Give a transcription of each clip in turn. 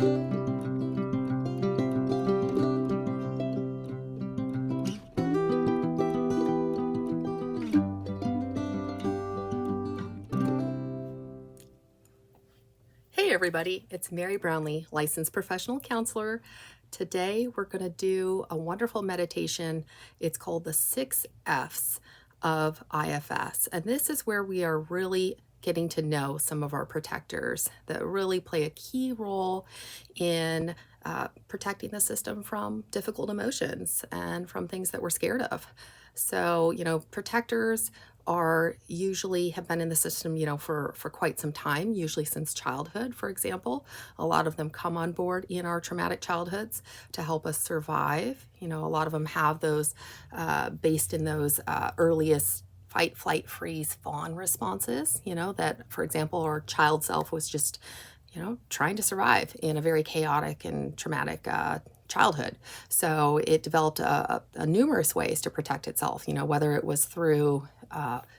Hey everybody, it's Mary Brownlee, licensed professional counselor. Today we're going to do a wonderful meditation. It's called the 6 F's of IFS. And this is where we are really getting to know some of our protectors that really play a key role in protecting the system from difficult emotions and from things that we're scared of. So, protectors are usually have been in the system, for quite some time, usually since childhood, for example. A lot of them come on board in our traumatic childhoods to help us survive. A lot of them have those based in those earliest fight, flight, freeze, fawn responses, that, for example, our child self was just, trying to survive in a very chaotic and traumatic childhood. So it developed a numerous ways to protect itself, whether it was through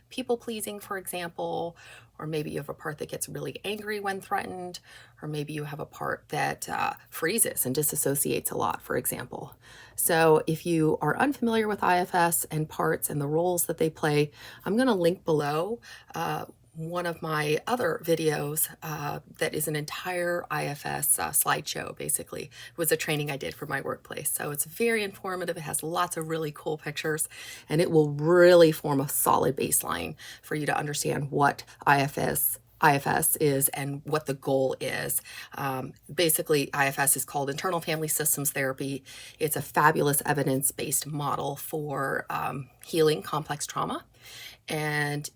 people pleasing, for example, or maybe you have a part that gets really angry when threatened, or maybe you have a part that freezes and disassociates a lot, for example. So if you are unfamiliar with IFS and parts and the roles that they play, I'm going to link below one of my other videos that is an entire IFS slideshow, basically. It was a training I did for my workplace. So it's very informative. It has lots of really cool pictures, and it will really form a solid baseline for you to understand what IFS is and what the goal is. Basically, IFS is called Internal Family Systems Therapy. It's a fabulous evidence-based model for healing complex trauma. And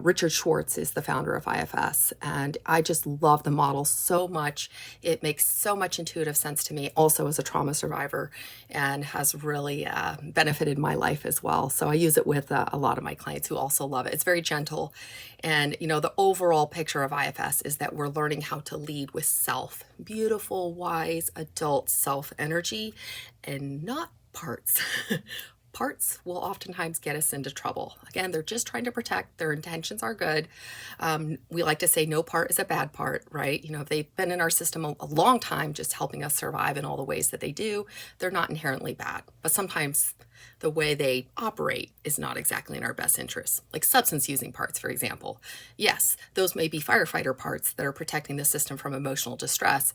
Richard Schwartz is the founder of IFS, and I just love the model so much. It makes so much intuitive sense to me, also as a trauma survivor, and has really benefited my life as well. So I use it with a lot of my clients who also love it. It's very gentle, and the overall picture of IFS is that we're learning how to lead with self, beautiful, wise, adult self energy, and not parts. Parts will oftentimes get us into trouble. Again, they're just trying to protect. Their intentions are good. We like to say no part is a bad part, right? If they've been in our system a long time, just helping us survive in all the ways that they do, they're not inherently bad. But sometimes the way they operate is not exactly in our best interest. Like substance using parts, for example. Yes, those may be firefighter parts that are protecting the system from emotional distress.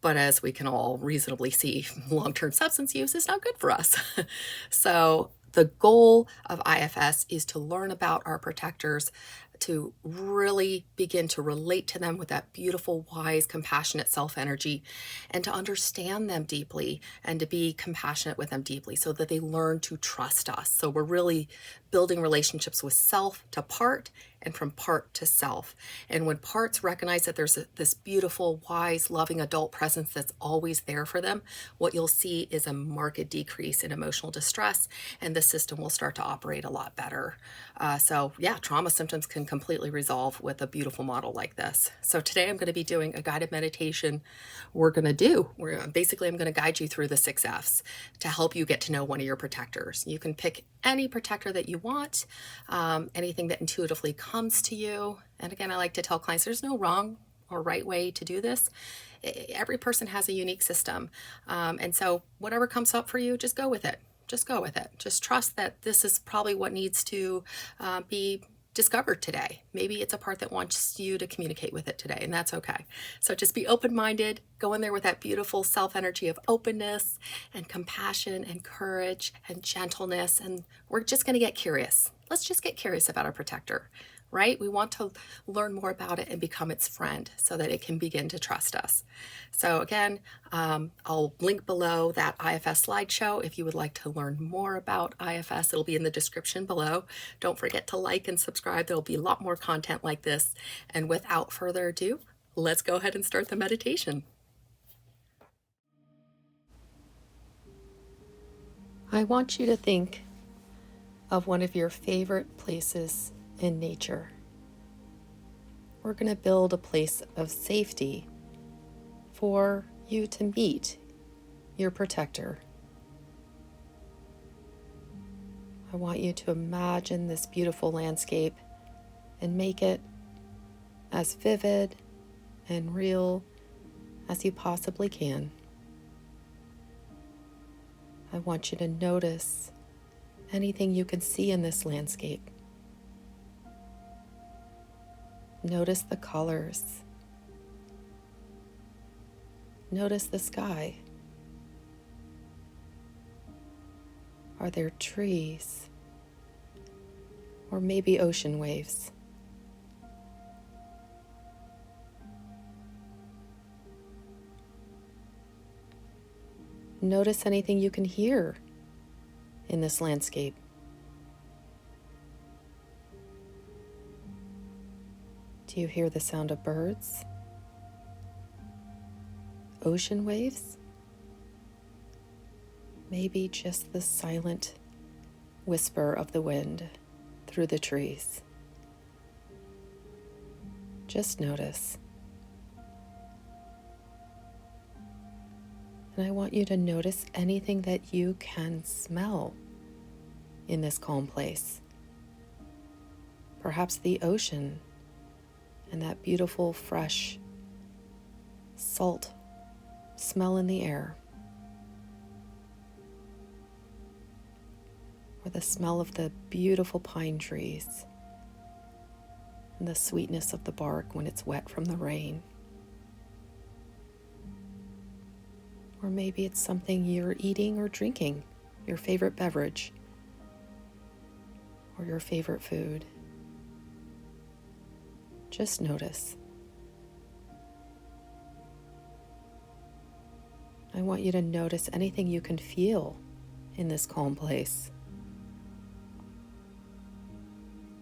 But as we can all reasonably see, long-term substance use is not good for us. So the goal of IFS is to learn about our protectors, to really begin to relate to them with that beautiful, wise, compassionate self-energy, and to understand them deeply and to be compassionate with them deeply so that they learn to trust us. So we're really building relationships with self to part and from part to self. And when parts recognize that there's this beautiful, wise, loving adult presence that's always there for them, what you'll see is a marked decrease in emotional distress, and the system will start to operate a lot better. So yeah, trauma symptoms can completely resolve with a beautiful model like this. So today I'm going to be doing a guided meditation. I'm going to guide you through the 6 F's to help you get to know one of your protectors. You can pick any protector that you want, anything that intuitively comes to you. And again, I like to tell clients there's no wrong or right way to do this. Every person has a unique system. And so whatever comes up for you, just go with it. Just go with it. Just trust that this is probably what needs to be discovered today. Maybe it's a part that wants you to communicate with it today, and that's okay. So just be open-minded, go in there with that beautiful self-energy of openness and compassion and courage and gentleness, and we're just going to get curious. Let's just get curious about our protector, right? We want to learn more about it and become its friend so that it can begin to trust us. So again, I'll link below that IFS slideshow if you would like to learn more about IFS. It'll be in the description below. Don't forget to like and subscribe. There'll be a lot more content like this. And without further ado, let's go ahead and start the meditation. I want you to think of one of your favorite places in nature. We're going to build a place of safety for you to meet your protector. I want you to imagine this beautiful landscape and make it as vivid and real as you possibly can. I want you to notice anything you can see in this landscape. Notice the colors. Notice the sky. Are there trees? Or maybe ocean waves? Notice anything you can hear in this landscape. Do you hear the sound of birds? Ocean waves? Maybe just the silent whisper of the wind through the trees. Just notice. And I want you to notice anything that you can smell in this calm place. Perhaps the ocean and that beautiful, fresh, salt smell in the air. Or the smell of the beautiful pine trees and the sweetness of the bark when it's wet from the rain. Or maybe it's something you're eating or drinking, your favorite beverage, or your favorite food. Just notice. I want you to notice anything you can feel in this calm place.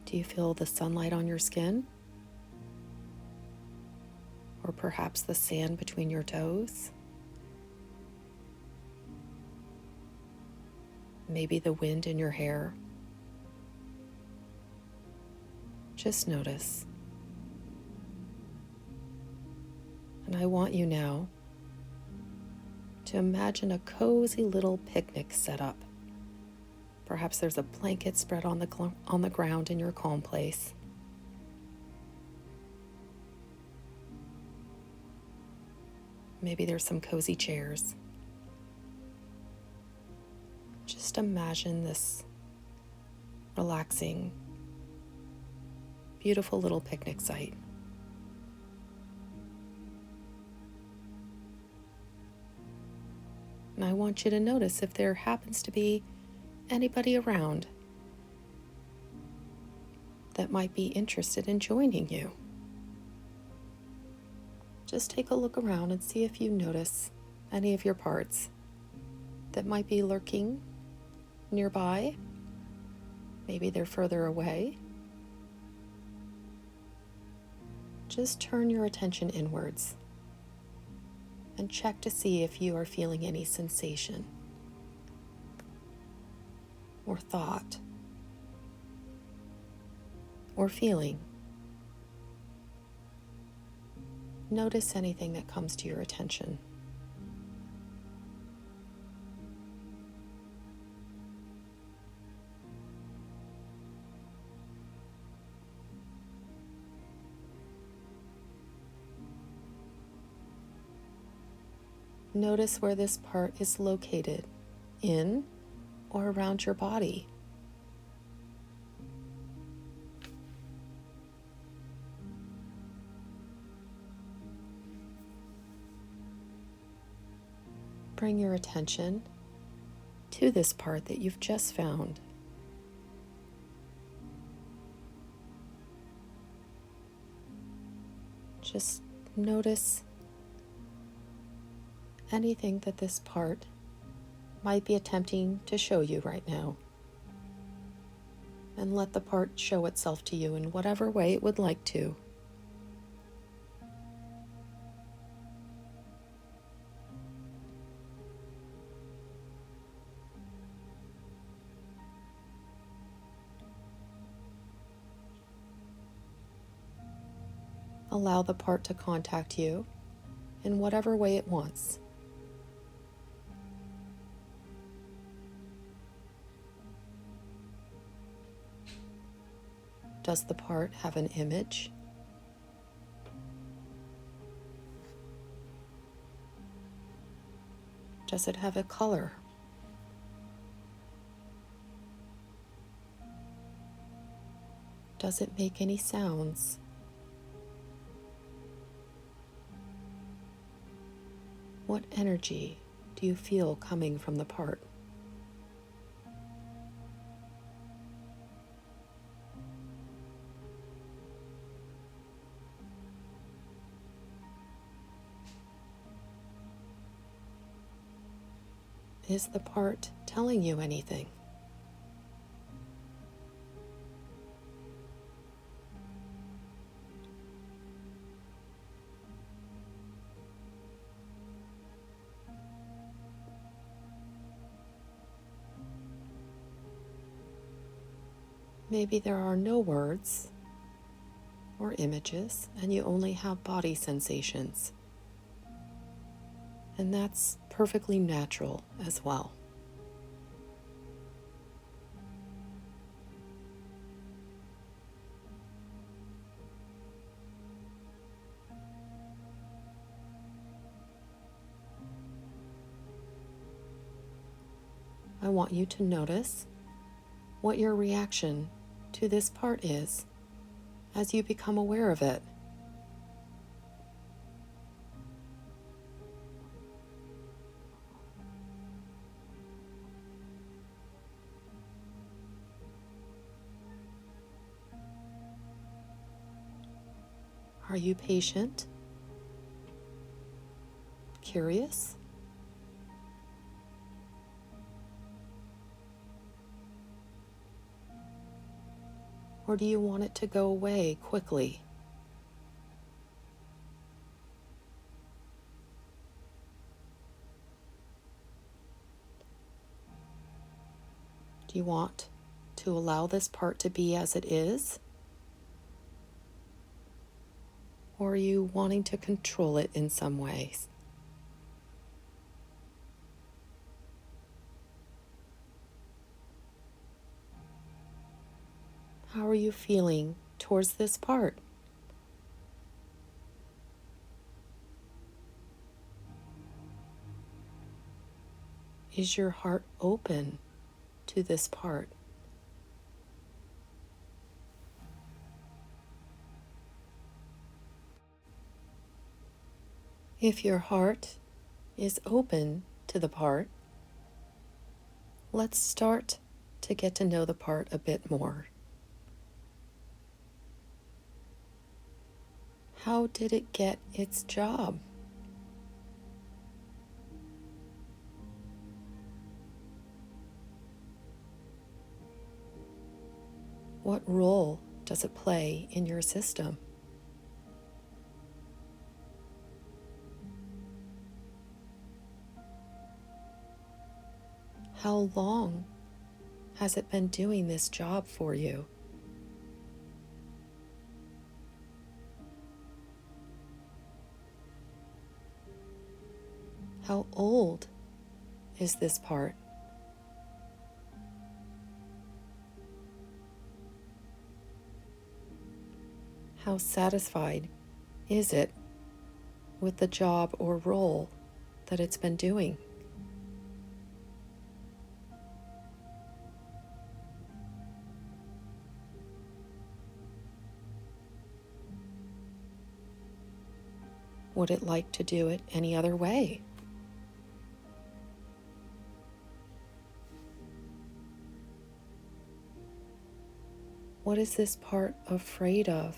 Do you feel the sunlight on your skin? Or perhaps the sand between your toes? Maybe the wind in your hair? Just notice. And I want you now to imagine a cozy little picnic set up. Perhaps there's a blanket spread on the ground in your calm place. Maybe there's some cozy chairs. Just imagine this relaxing, beautiful little picnic site. And I want you to notice if there happens to be anybody around that might be interested in joining you. Just take a look around and see if you notice any of your parts that might be lurking nearby. Maybe they're further away. Just turn your attention inwards and check to see if you are feeling any sensation or thought or feeling. Notice anything that comes to your attention. Notice where this part is located in or around your body. Bring your attention to this part that you've just found. Just notice anything that this part might be attempting to show you right now. And let the part show itself to you in whatever way it would like to. Allow the part to contact you in whatever way it wants. Does the part have an image? Does it have a color? Does it make any sounds? What energy do you feel coming from the part? Is the part telling you anything? Maybe there are no words or images, and you only have body sensations. And that's perfectly natural as well. I want you to notice what your reaction to this part is as you become aware of it. Are you patient? Curious? Or do you want it to go away quickly? Do you want to allow this part to be as it is? Or are you wanting to control it in some ways? How are you feeling towards this part? Is your heart open to this part? If your heart is open to the part, let's start to get to know the part a bit more. How did it get its job? What role does it play in your system? How long has it been doing this job for you? How old is this part? How satisfied is it with the job or role that it's been doing? Would it like to do it any other way? What is this part afraid of?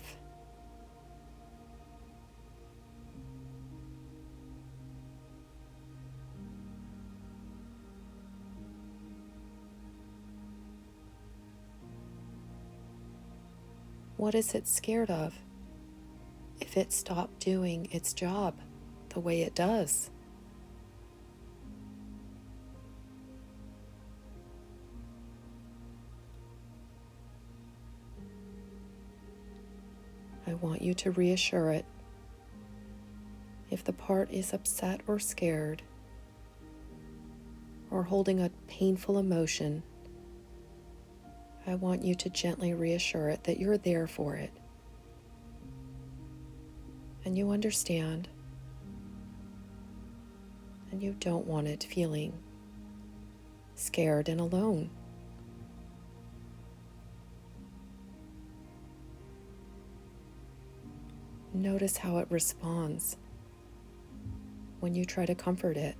What is it scared of if it stopped doing its job the way it does? I want you to reassure it. If the part is upset or scared, or holding a painful emotion, I want you to gently reassure it that you're there for it. And you understand. and you don't want it feeling scared and alone. Notice how it responds when you try to comfort it.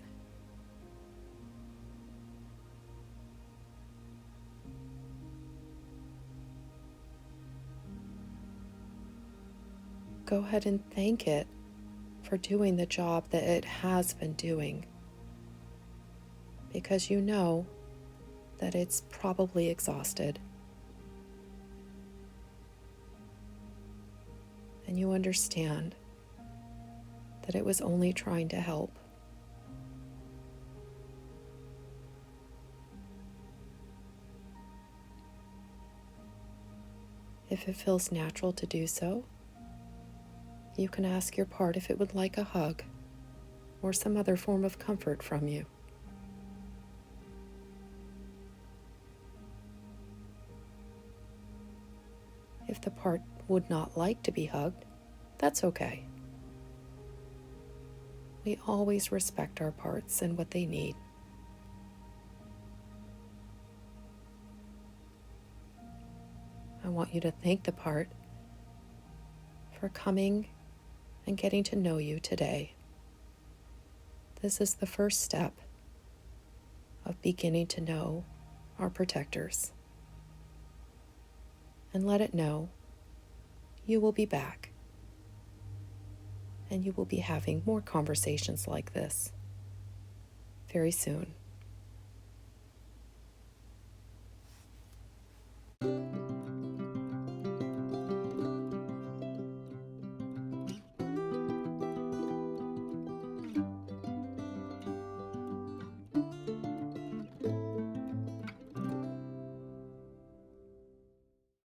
Go ahead and thank it for doing the job that it has been doing, because you know that it's probably exhausted. And you understand that it was only trying to help. If it feels natural to do so, you can ask your part if it would like a hug or some other form of comfort from you. If the part would not like to be hugged, that's okay. We always respect our parts and what they need. I want you to thank the part for coming and getting to know you today. This is the first step of beginning to know our protectors. And let it know you will be back, and you will be having more conversations like this very soon.